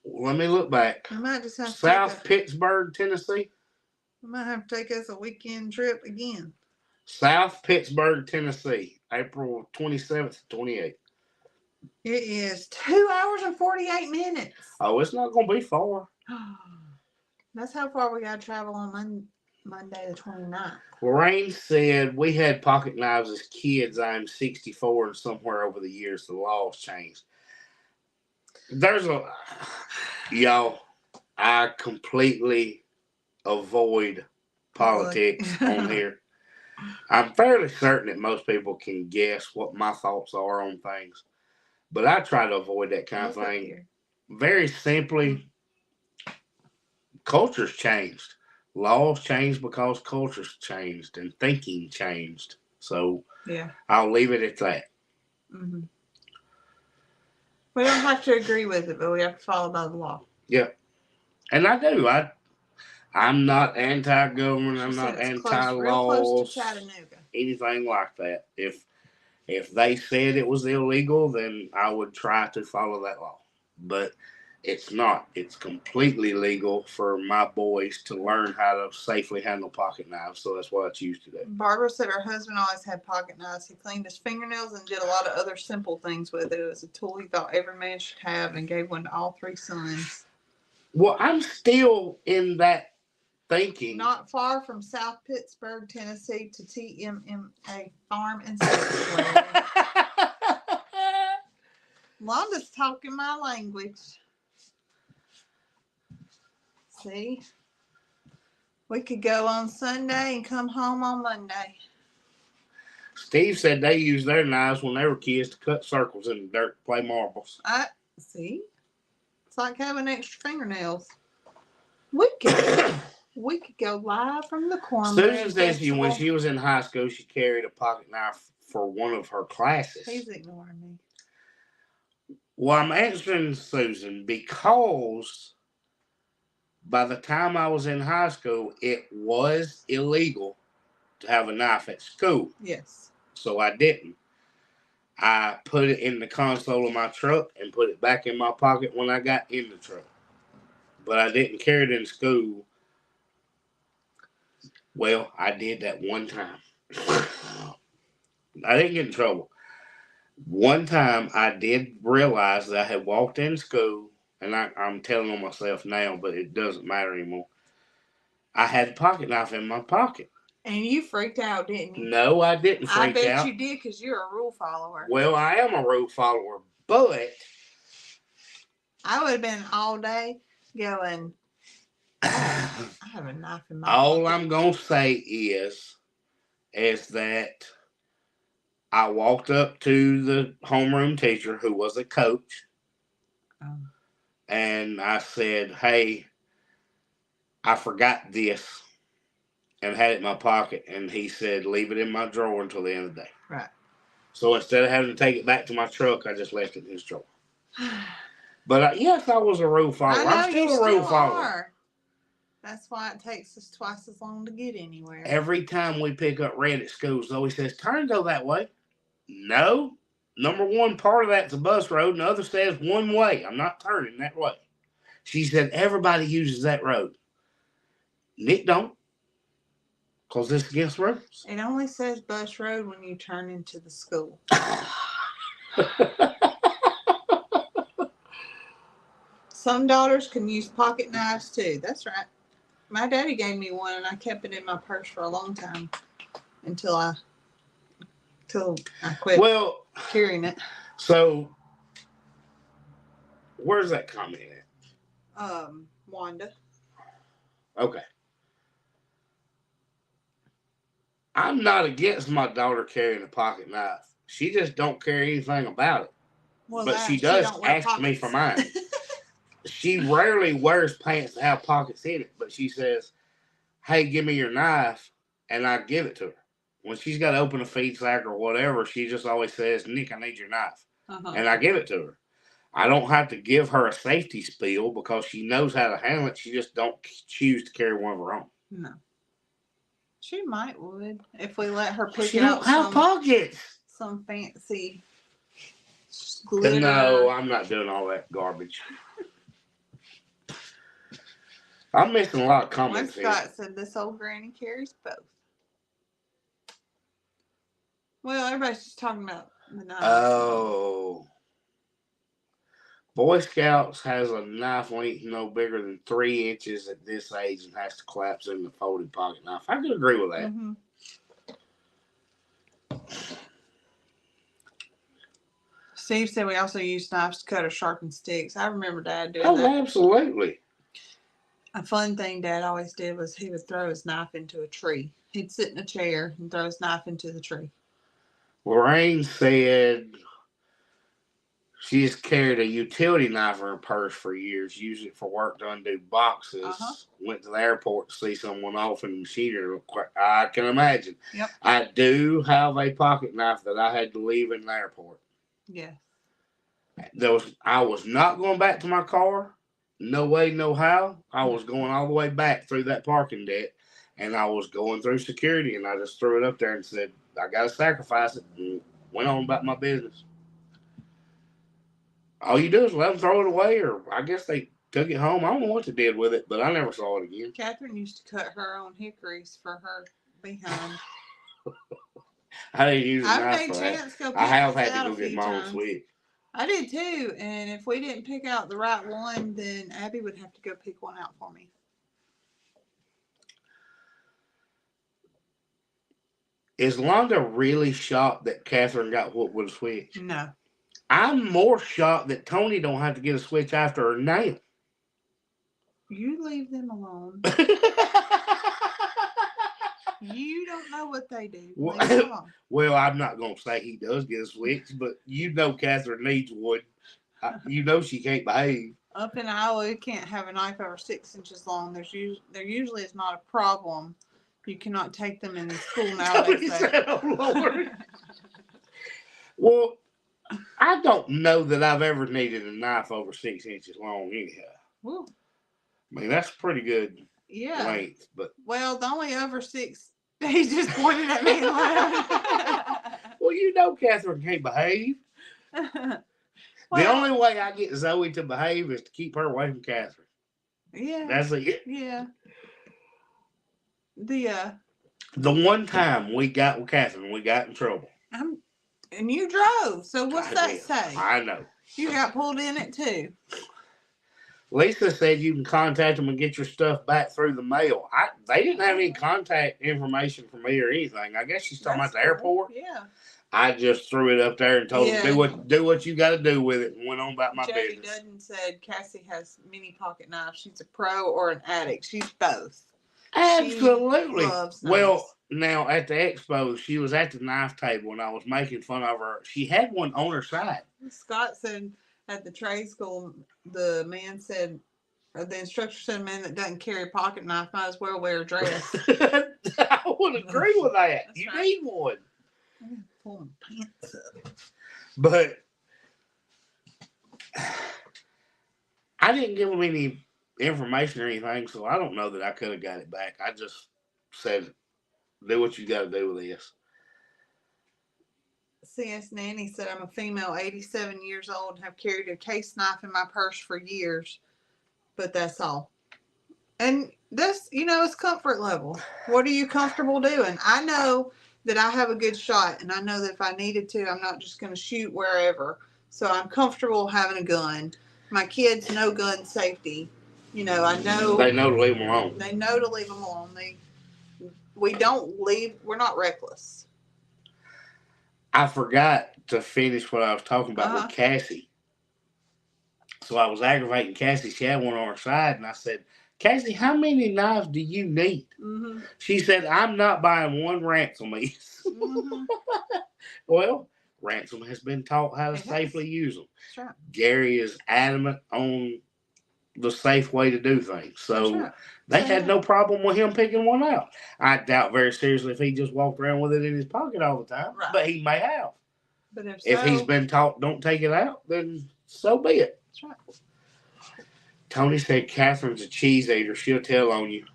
Let me look back. We might just have to South Pittsburgh, Tennessee. We might have to take us a weekend trip again. South Pittsburgh, Tennessee, April 27th to 28th. It is 2 hours and 48 minutes. Oh, it's not going to be far. That's how far we got to travel on Monday the 29th. Lorraine said we had pocket knives as kids. I'm 64 and somewhere over the years the laws changed. Y'all, I completely avoid politics on here. I'm fairly certain that most people can guess what my thoughts are on things, but I try to avoid that kind of thing. Very simply, culture's changed. Laws changed because culture's changed and thinking changed. So yeah, I'll leave it at that. Mm-hmm. We don't have to agree with it, but we have to follow by the law. Yeah, and I do. I'm not anti-government. I'm not anti-laws. Real close to Chattanooga. Anything like that. If they said it was illegal, then I would try to follow that law. But it's not. It's completely legal for my boys to learn how to safely handle pocket knives. So that's what I choose to do. Barbara said her husband always had pocket knives. He cleaned his fingernails and did a lot of other simple things with it. It was a tool he thought every man should have and gave one to all 3 sons. Well, I'm still in that thinking. Not far from South Pittsburgh, Tennessee to TMMA Farm and Sanctuary. Londa's talking my language. See? We could go on Sunday and come home on Monday. Steve said they used their knives when they were kids to cut circles in the dirt to play marbles. See? It's like having extra fingernails. We could go live from the cornbread. Susan says when she was in high school, she carried a pocket knife for one of her classes. He's ignoring me. Well, I'm answering Susan because by the time I was in high school, it was illegal to have a knife at school. Yes. So I didn't. I put it in the console of my truck and put it back in my pocket when I got in the truck. But I didn't carry it in school. Well, I did that one time. I didn't get in trouble. One time I did realize that I had walked in school, and I'm telling on myself now, but it doesn't matter anymore. I had a pocket knife in my pocket. And you freaked out, didn't you? No, I didn't freak out. I bet you did because you're a rule follower. Well, I am a rule follower, but I would have been all day going, I have a knife in my pocket. All I'm going to say is that I walked up to the homeroom teacher who was a coach, and I said, hey, I forgot this, and had it in my pocket. And he said, leave it in my drawer until the end of the day. Right. So instead of having to take it back to my truck, I just left it in his drawer. But yes, I was a rule follower. I'm still a rule follower. That's why it takes us twice as long to get anywhere. Every time we pick up Red at school, Zoe says, turn go that way. No. Number one, part of that's a bus road, and the other says one way. I'm not turning that way. She said, everybody uses that road. Nick don't. Because it's against rules. It only says bus road when you turn into the school. Some daughters can use pocket knives too. That's right. My daddy gave me one and I kept it in my purse for a long time until I quit carrying it. So where's that comment at? Wanda. Okay. I'm not against my daughter carrying a pocket knife. She just don't care anything about it. Well, but she does ask me for mine. She rarely wears pants that have pockets in it, but she says, hey, give me your knife, and I give it to her. When she's got to open a feed sack or whatever, she just always says, Nick, I need your knife. And I give it to her. I don't have to give her a safety spiel because she knows how to handle it. She just don't choose to carry one of her own. No. She would if we let her pick she it up. She don't have pockets. Some fancy glitter. No, I'm not doing all that garbage. I'm missing a lot of comments here. Scott said this old granny carries both. Well, everybody's just talking about the knives. Oh. Boy Scouts has a knife length no bigger than 3 inches at this age and has to collapse in the folded pocket knife. I can agree with that. Mm-hmm. Steve said we also use knives to cut or sharpen sticks. I remember Dad doing that. Oh, absolutely. A fun thing Dad always did was he would throw his knife into a tree. He'd sit in a chair and throw his knife into the tree. Lorraine said she's carried a utility knife in her purse for years, used it for work to undo boxes. Uh-huh. Went to the airport to see someone off in the machinery. I can imagine. Yep. I do have a pocket knife that I had to leave in the airport. Yeah. I was not going back to my car. No way, no how. I was going all the way back through that parking deck, and I was going through security, and I just threw it up there and said, I got to sacrifice it, and went on about my business. All you do is let them throw it away, or I guess they took it home. I don't know what they did with it, but I never saw it again. Catherine used to cut her own hickories for her behind. I didn't use a I've knife made for Chance that. go pick I have this had to out go a get few my own times. switch. I did too, and if we didn't pick out the right one, then Abby would have to go pick one out for me. Is Londa really shocked that Catherine got whooped with a switch? No. I'm more shocked that Tony don't have to get a switch after her now. You leave them alone. You don't know what they do. Leave them alone. Well, I'm not going to say he does get a switch, but you know Catherine needs one. You know she can't behave. Up in Iowa, you can't have a knife over 6 inches long. There usually is not a problem. You cannot take them in school nowadays. Said, oh, Lord. Well, I don't know that I've ever needed a knife over 6 inches long anyhow. Woo. I mean, that's pretty good length. But well, the only over 6, he just pointed at me and laughed. Well, you know Catherine can't behave. The only way I get Zoe to behave is to keep her away from Catherine. Yeah. That's it. Yeah. The one time we got with Catherine, we got in trouble. And you drove, so what's that say? I know. You got pulled in it too. Lisa said you can contact them and get your stuff back through the mail. They didn't have any contact information for me or anything. I guess she's talking about the airport. Yeah. I just threw it up there and told them do what you got to do with it, and went on about my business. Jody Dudden said Cassie has mini pocket knives. She's a pro or an addict. She's both. Absolutely. She loves knives. Well, now at the expo, she was at the knife table, and I was making fun of her. She had one on her side. Scott said at the trade school, the instructor said, a man that doesn't carry a pocket knife might as well wear a dress. I would agree with that. That's you need one. Pull my pants up. But I didn't give them any information or anything, so I don't know that I could have got it back. I just said, do what you got to do with this. CS Nanny said, I'm a female, 87 years old, and have carried a case knife in my purse for years, but that's all. And that's, it's comfort level. What are you comfortable doing? I know that I have a good shot, and I know that if I needed to, I'm not just going to shoot wherever. So I'm comfortable having a gun. My kids know gun safety. I know. They know to leave them alone. They know to leave them alone. We're not reckless. I forgot to finish what I was talking about with Cassie. So I was aggravating Cassie. She had one on her side, and I said, Cassie, how many knives do you need? Mm-hmm. She said, I'm not buying one ransom. Mm-hmm. Well, Ransom has been taught how to safely use them. That's right. Gary is adamant on the safe way to do things. So they had no problem with him picking one out. I doubt very seriously if he just walked around with it in his pocket all the time. Right. But he may have. But if he's been taught don't take it out, then so be it. That's right. Tony said Catherine's a cheese eater. She'll tell on you.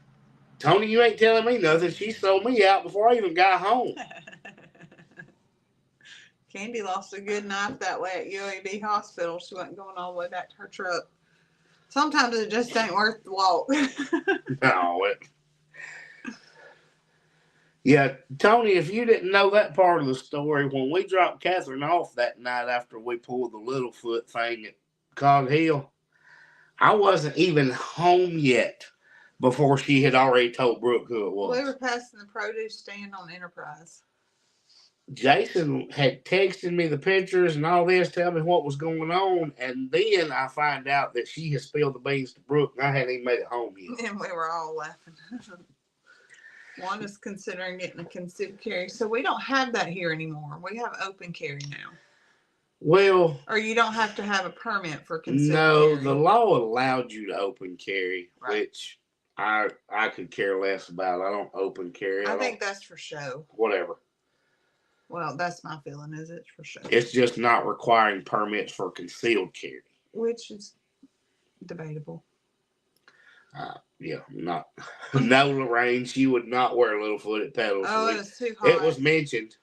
Tony, you ain't telling me nothing. She sold me out before I even got home. Candy lost a good knife that way at UAB hospital. She wasn't going all the way back to her truck. Sometimes it just ain't worth the walk. No. Yeah, Tony, if you didn't know that part of the story, when we dropped Catherine off that night after we pulled the Littlefoot thing at Cog Hill. I wasn't even home yet before she had already told Brooke who it was. We were passing the produce stand on Enterprise. Jason had texted me the pictures and all this, tell me what was going on, and then I find out that she had spilled the beans to Brooke, and I hadn't even made it home yet. And we were all laughing. Wanda's considering getting a concealed carry, so we don't have that here anymore. We have open carry now. Well, or you don't have to have a permit for concealed no, carry. the law allowed you to open carry, right. which I could care less about. I don't open carry. I think that's for show. Whatever. Well, that's my feeling. Is it's for show. It's just not requiring permits for concealed carry, which is debatable. Yeah, not. No, Lorraine, she would not wear Littlefoot at pedals. Oh, it was too hot. It was mentioned.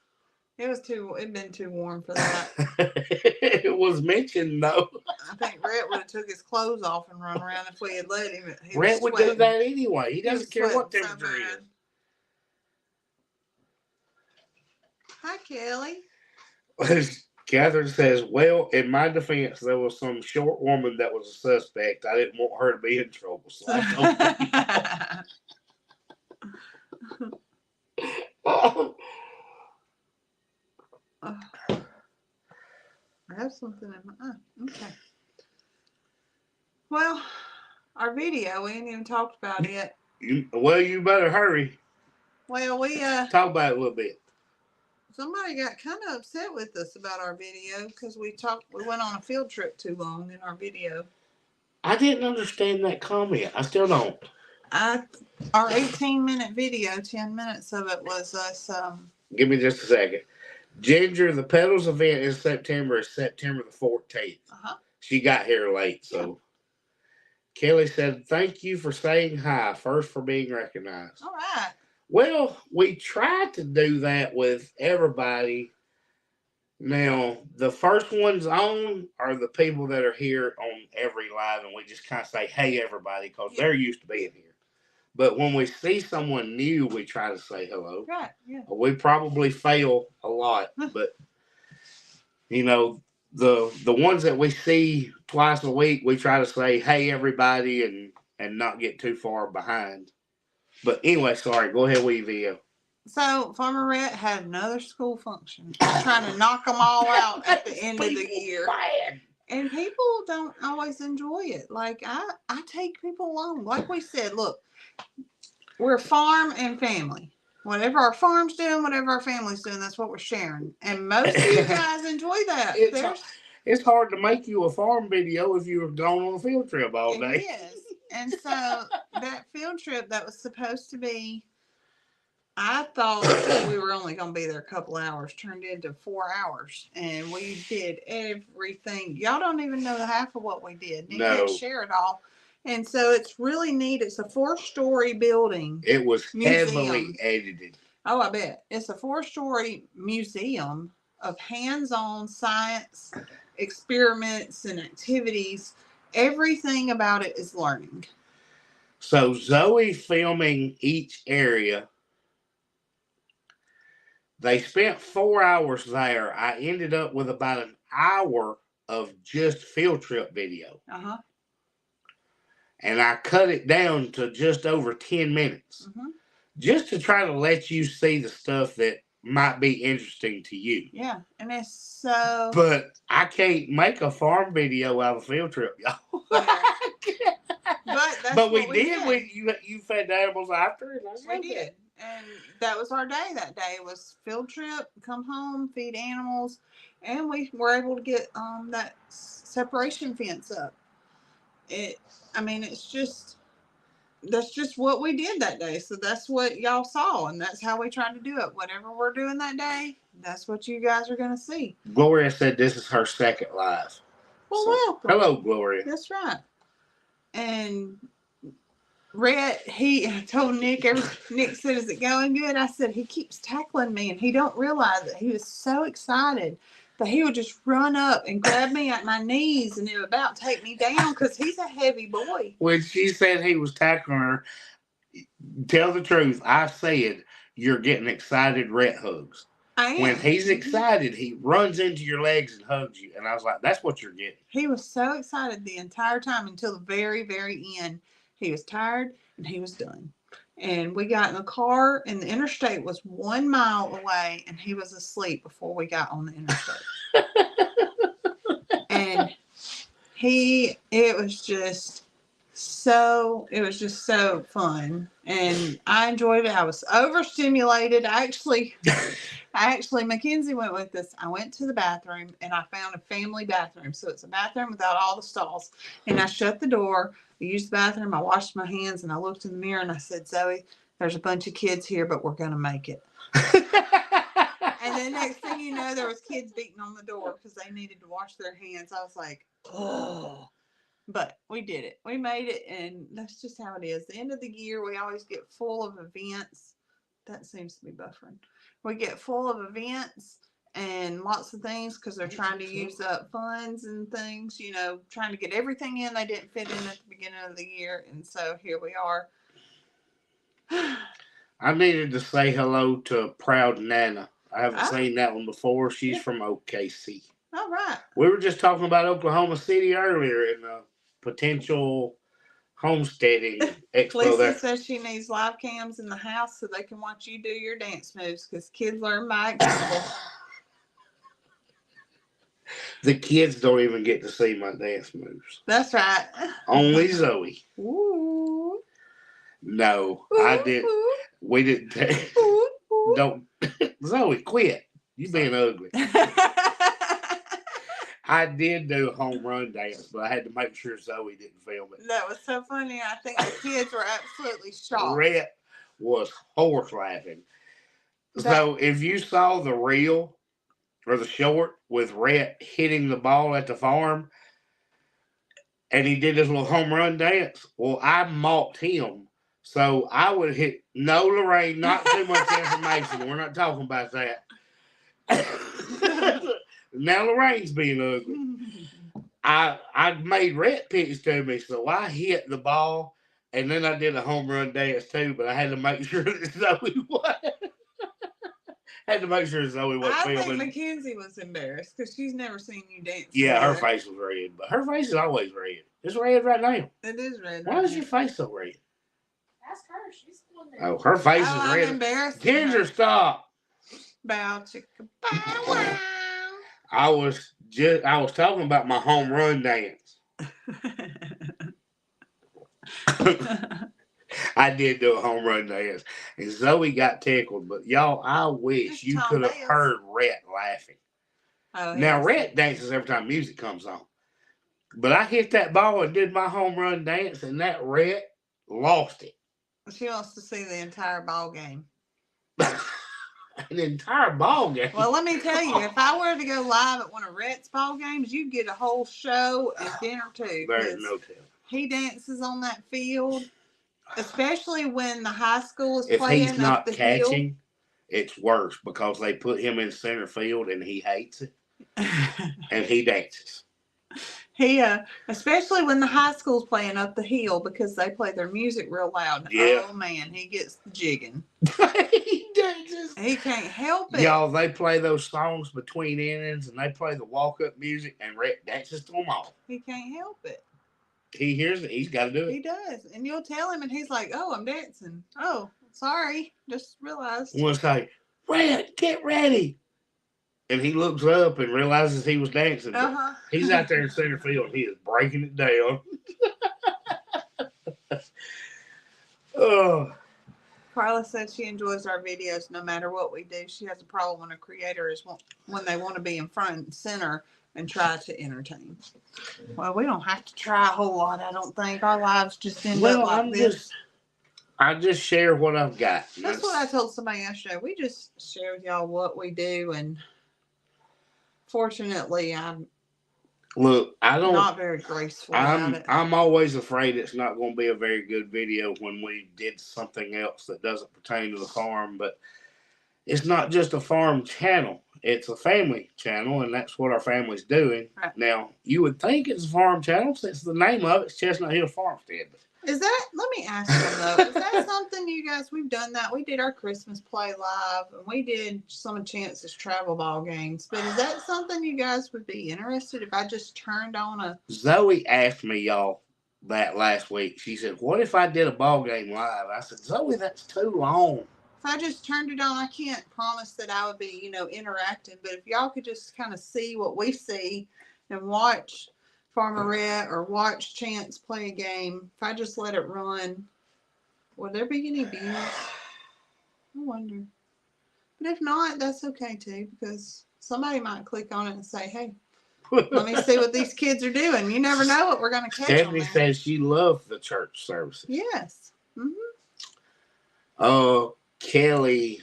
It'd been too warm for that. It was mentioned, though. I think Rhett would have took his clothes off and run around if we had let him. Rhett would do that anyway. He doesn't care what temperature it is. Hi, Kelly. Catherine says, well, in my defense, there was some short woman that was a suspect. I didn't want her to be in trouble. So I I have something in my eye. Okay. Well, our video, we ain't even talked about it. You better hurry. Well, we talk about it a little bit. Somebody got kind of upset with us about our video because we went on a field trip too long in our video. I didn't understand that comment. I still don't. Our 18-minute video, 10 minutes of it was us. Give me just a second. Ginger, the Pedals event in September is September the 14th. Uh-huh. She got here late, so. Yeah. Kelly said, thank you for saying hi. First for being recognized. All right. Well, we tried to do that with everybody. Now, the first ones on are the people that are here on every live, and we just kind of say, hey, everybody, because they're used to being here. But when we see someone new, we try to say hello. Right, yeah. We probably fail a lot, but, the ones that we see twice a week, we try to say, hey, everybody, and not get too far behind. But anyway, sorry, go ahead with your video. So, Farmer Rhett had another school function. Trying to knock them all out at the end of the year. Bad. And people don't always enjoy it. Like, I take people along. Like we said, look, we're farm and family. Whatever our farm's doing, whatever our family's doing, that's what we're sharing. And most of you guys enjoy that. It's hard to make you a farm video if you're going on a field trip all day. It is. And so that field trip that was supposed to be, I thought we were only going to be there a couple hours, turned into 4 hours. And we did everything. Y'all don't even know the half of what we did. You can't share it all. And so it's really neat. It's a 4-story building. It was heavily edited. Oh, I bet. It's a 4-story museum of hands-on science, experiments, and activities. Everything about it is learning. So Zoe filming each area. They spent 4 hours there. I ended up with about an hour of just field trip video. Uh-huh. And I cut it down to just over 10 minutes. Mm-hmm. Just to try to let you see the stuff that might be interesting to you. Yeah, and it's so... But I can't make a farm video out of a field trip, y'all. But we did. You fed the animals after? We did. And that was our day that day. It was field trip, come home, feed animals. And we were able to get that separation fence up. That's just what we did that day. So that's what y'all saw, and that's how we tried to do it. Whatever we're doing that day, that's what you guys are going to see. Gloria said this is her second live. Well, welcome. Hello, Gloria. That's right. And Rhett, I told Nick, Nick said, is it going good? I said, he keeps tackling me, and he don't realize that he was so excited that he would just run up and grab me at my knees and it would about take me down because he's a heavy boy. When she said he was tackling her, tell the truth. I said, you're getting excited Rhett hugs. I am. When he's excited, he runs into your legs and hugs you. And I was like, that's what you're getting. He was so excited the entire time until the very, very end. He was tired and he was done. And we got in the car, and the interstate was 1 mile away, and he was asleep before we got on the interstate. And it was just so fun, and I enjoyed it. I was overstimulated. Actually, Mackenzie went with us. I went to the bathroom, and I found a family bathroom. So it's a bathroom without all the stalls. And I shut the door. I used the bathroom. I washed my hands, and I looked in the mirror, and I said, Zoe, there's a bunch of kids here, but we're going to make it. And then next thing you know, there was kids beating on the door because they needed to wash their hands. I was like, oh. But we did it. We made it, and that's just how it is. The end of the year, we always get full of events. That seems to be buffering. We get full of events and lots of things because they're trying to use up funds and things, trying to get everything in they didn't fit in at the beginning of the year. And so here we are. I needed to say hello to Proud Nana. I haven't seen that one before. She's from OKC. All right. We were just talking about Oklahoma City earlier in a potential homesteading expo. Lisa there says she needs live cams in the house so they can watch you do your dance moves because kids learn by example. The kids don't even get to see my dance moves. That's right. Only Zoe. Ooh. No, Ooh, I did. Ooh. We didn't. Ooh, ooh. Don't. Zoe, quit. You being ugly. I did do a home run dance, but I had to make sure Zoe didn't film it. That was so funny. I think the kids were absolutely shocked. Rhett was horse laughing. So if you saw the reel or the short with Rhett hitting the ball at the farm, and he did his little home run dance, well, I mocked him. So I would hit. No, Lorraine, not too much information. We're not talking about that. Now Lorraine's being ugly. I made Rhett pitch to me, so I hit the ball, and then I did a home run dance too. But I had to make sure that Zoe was. Had to make sure Zoe wasn't filming. I think Mackenzie was embarrassed because she's never seen you dance. Yeah, her face was red, but her face is always red. It's red right now. It is red. Why is your face so red? Ask her. She's the one that. Oh, her face is red. I'm embarrassed. Ginger, stop. Bow chicka bow wow. I was talking about my home run dance. I did do a home run dance, and Zoe got tickled. But y'all, I wish you could have heard Rhett laughing. Oh, now Rhett dances every time music comes on, but I hit that ball and did my home run dance, and that Rhett lost it. She wants to see the entire ball game. An entire ball game. Well, let me tell you, if I were to go live at one of Rhett's ball games, you'd get a whole show and dinner too. There's no telling. He dances on that field, especially when the high school is if playing. If he's not catching, hill. It's worse because they put him in center field and he hates it, and he dances. He, especially when the high school's playing up the hill because they play their music real loud. Yeah. Oh man, he gets the jigging. He dances. He can't help it. Y'all, they play those songs between innings and they play the walk-up music and Rhett dances to them all. He can't help it. He hears it. He's got to do it. He does. And you'll tell him and he's like, oh, I'm dancing. Oh, sorry. Just realized. We'll say, Rhett, get ready. And he looks up and realizes he was dancing. Uh-huh. He's out there in center field. He is breaking it down. Oh. Carla said she enjoys our videos no matter what we do. She has a problem when a creator is when they want to be in front and center and try to entertain. Well, we don't have to try a whole lot, I don't think. Our lives just end up like this. I just share what I've got. That's what I told somebody yesterday. We just share with y'all what we do, and fortunately, I'm not very graceful about it. I'm always afraid it's not going to be a very good video when we did something else that doesn't pertain to the farm. But it's not just a farm channel. It's a family channel, and that's what our family's doing. Right. Now, you would think it's a farm channel since the name of it's Chestnut Hill Farmstead. Is that, let me ask you though, is that something you guys, we've done that. We did our Christmas play live and we did some of Chance's travel ball games. But is that something you guys would be interested if I just turned on a, Zoe asked me, y'all, that last week. She said, "What if I did a ball game live?" I said, "Zoe, that's too long." if I just turned it on, I can't promise that I would be, interactive, but if y'all could just kind of see what we see and watch Farmer Red or watch Chance play a game, if I just let it run, would there be any views? I wonder. But if not, that's okay too, because somebody might click on it and say, hey, let me see what these kids are doing. You never know what we're going to catch on Stephanie there. says she loved the church services. Yes. Mm-hmm. Kelly,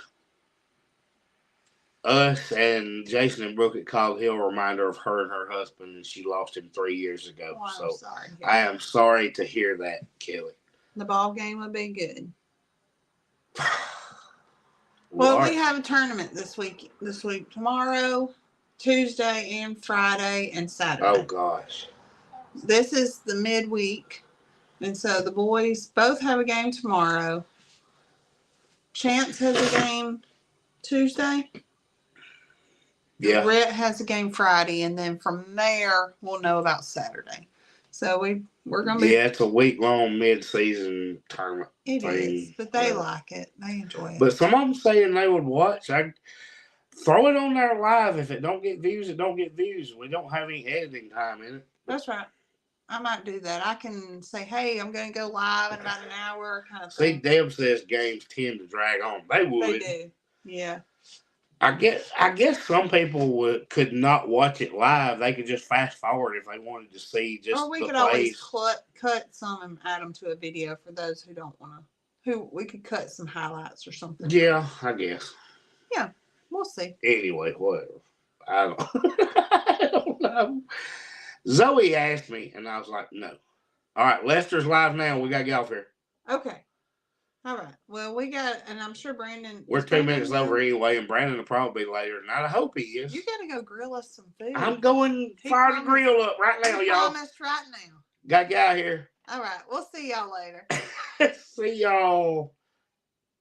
us and Jason and Brooke at Cog Hill reminder of her and her husband, and she lost him 3 years ago. Oh, I'm so sorry. I am sorry to hear that, Kelly. The ball game would be good. Well, we have a tournament this week, tomorrow, Tuesday, and Friday, and Saturday. Oh, gosh. This is the midweek. And so the boys both have a game tomorrow. Chance has a game Tuesday. Yeah. Rhett has a game Friday. And then from there, we'll know about Saturday. So we're going to be. Yeah, it's a week-long mid-season tournament. It thing. is. But they like it. They enjoy it. But some of them saying they would watch. I throw it on there live. If it don't get views, it don't get views. We don't have any editing time in it. That's right. I might do that. I can say, hey, I'm going to go live in about an hour kind of See, thing. Deb says games tend to drag on. They would. They do. Yeah. I guess some people could not watch it live. They could just fast forward if they wanted to see just or we the could plays. always cut some and add them to a video for those who don't want to. Who we could cut some highlights or something. Yeah, I guess. Yeah, we'll see. Anyway, whatever. I don't know. Zoe asked me, and I was like, no. All right, Lester's live now. We got to get off here. Okay. All right. Well, we got, and I'm sure Brandon. We're 2 minutes over anyway, and Brandon will probably be later. And I hope he is. You got to go grill us some food. I'm going fire the grill up right now, y'all. Promised right now. Got to get out of here. All right. We'll see y'all later. See y'all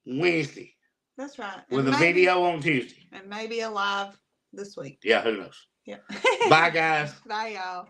Wednesday. That's right. With a video on Tuesday. And maybe a live this week. Yeah, who knows? Yeah. Bye, guys. Bye, y'all.